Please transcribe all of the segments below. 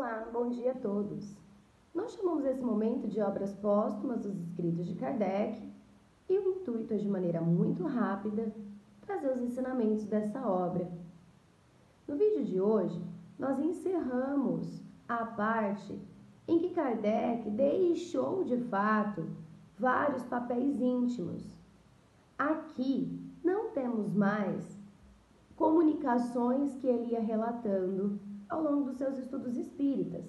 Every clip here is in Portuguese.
Olá, bom dia a todos. Nós chamamos esse momento de obras póstumas dos escritos de Kardec e o intuito é, de maneira muito rápida, trazer os ensinamentos dessa obra. No vídeo de hoje, nós encerramos a parte em que Kardec deixou, de fato, vários papéis íntimos. Aqui não temos mais comunicações que ele ia relatando ao longo dos seus estudos espíritas,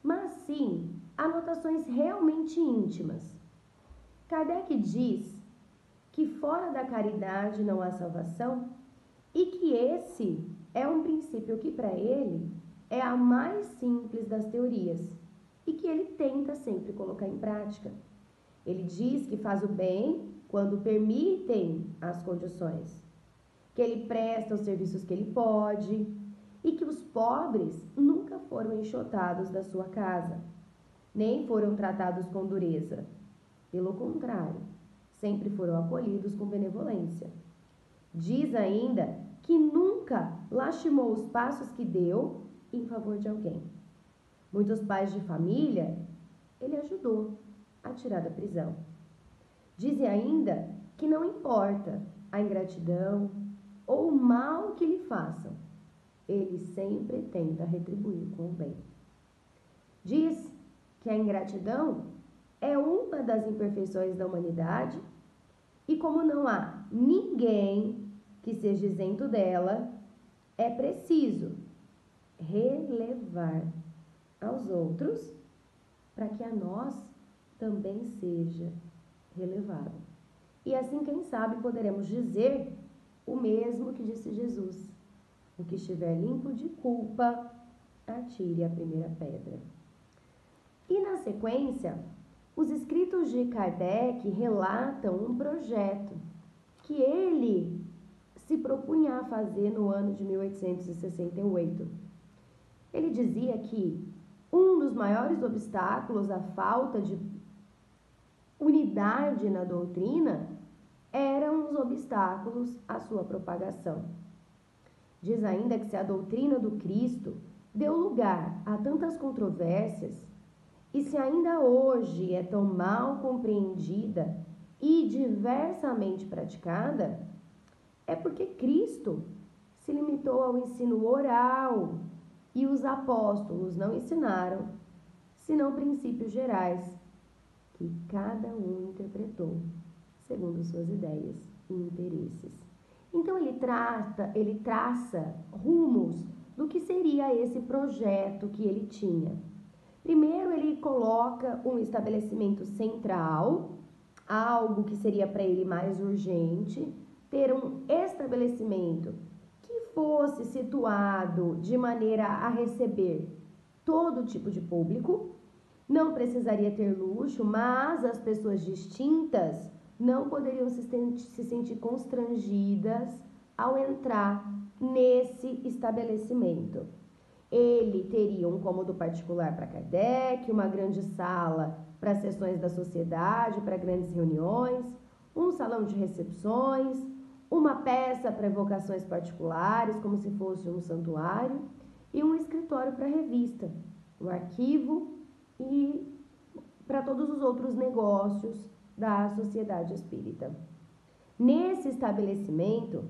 mas sim anotações realmente íntimas. Kardec diz que fora da caridade não há salvação e que esse é um princípio que para ele é a mais simples das teorias e que ele tenta sempre colocar em prática. Ele diz que faz o bem quando permitem as condições, que ele presta os serviços que ele pode e que os pobres nunca foram enxotados da sua casa, nem foram tratados com dureza. Pelo contrário, sempre foram acolhidos com benevolência. Diz ainda que nunca lastimou os passos que deu em favor de alguém. Muitos pais de família ele ajudou a tirar da prisão. Diz ainda que não importa a ingratidão ou o mal que lhe façam, ele sempre tenta retribuir com o bem. Diz que a ingratidão é uma das imperfeições da humanidade e como não há ninguém que seja isento dela, é preciso relevar aos outros para que a nós também seja relevado. E assim, quem sabe, poderemos dizer o mesmo que disse Jesus: o que estiver limpo de culpa, atire a primeira pedra. E na sequência, os escritos de Kardec relatam um projeto que ele se propunha a fazer no ano de 1868. Ele dizia que um dos maiores obstáculos à falta de unidade na doutrina eram os obstáculos à sua propagação. Diz ainda que se a doutrina do Cristo deu lugar a tantas controvérsias e se ainda hoje é tão mal compreendida e diversamente praticada, é porque Cristo se limitou ao ensino oral e os apóstolos não ensinaram, senão princípios gerais que cada um interpretou segundo suas ideias e interesses. Então ele traça rumos do que seria esse projeto que ele tinha. Primeiro ele coloca um estabelecimento central, algo que seria para ele mais urgente, ter um estabelecimento que fosse situado de maneira a receber todo tipo de público. Não precisaria ter luxo, mas as pessoas distintas não poderiam se sentir constrangidas ao entrar nesse estabelecimento. Ele teria um cômodo particular para Kardec, uma grande sala para sessões da sociedade, para grandes reuniões, um salão de recepções, uma peça para evocações particulares, como se fosse um santuário, e um escritório para revista, um arquivo e para todos os outros negócios da sociedade espírita. Nesse estabelecimento,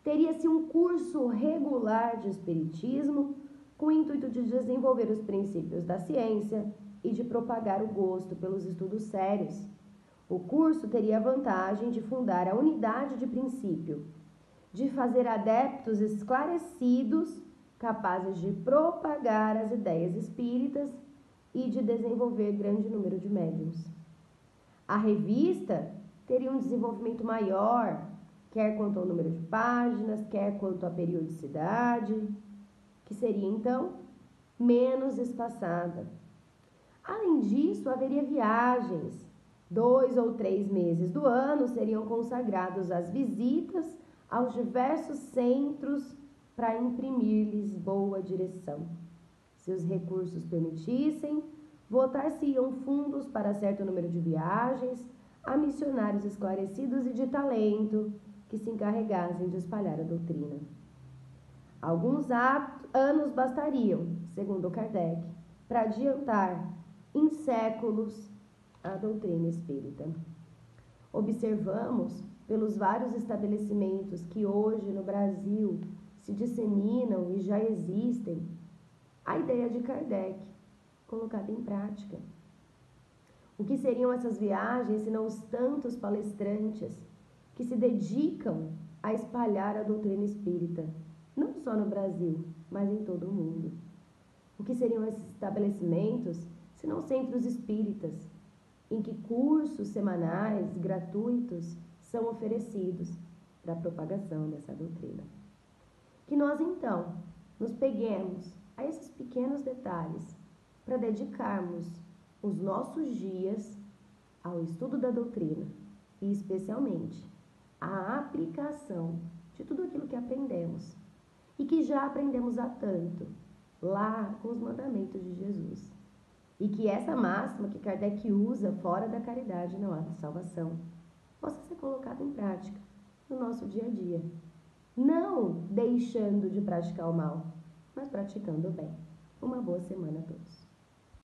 teria-se um curso regular de espiritismo com o intuito de desenvolver os princípios da ciência e de propagar o gosto pelos estudos sérios. O curso teria a vantagem de fundar a unidade de princípio, de fazer adeptos esclarecidos, capazes de propagar as ideias espíritas e de desenvolver grande número de médiuns. A revista teria um desenvolvimento maior, quer quanto ao número de páginas, quer quanto à periodicidade, que seria, então, menos espaçada. Além disso, haveria viagens. 2 ou 3 meses do ano seriam consagrados às visitas aos diversos centros para imprimir-lhes boa direção. Se os recursos permitissem, votar-se-iam fundos para certo número de viagens a missionários esclarecidos e de talento que se encarregassem de espalhar a doutrina. Alguns anos bastariam, segundo Kardec, para adiantar em séculos a doutrina espírita. Observamos, pelos vários estabelecimentos que hoje no Brasil se disseminam e já existem, a ideia de Kardec colocada em prática. O que seriam essas viagens, senão os tantos palestrantes que se dedicam a espalhar a doutrina espírita, não só no Brasil, mas em todo o mundo? O que seriam esses estabelecimentos, senão centros espíritas, em que cursos semanais gratuitos são oferecidos para a propagação dessa doutrina? Que nós, então, nos peguemos a esses pequenos detalhes para dedicarmos os nossos dias ao estudo da doutrina e, especialmente, à aplicação de tudo aquilo que aprendemos e que já aprendemos há tanto lá com os mandamentos de Jesus. E que essa máxima que Kardec usa fora da caridade não há salvação possa ser colocada em prática no nosso dia a dia. Não deixando de praticar o mal, mas praticando o bem. Uma boa semana a todos.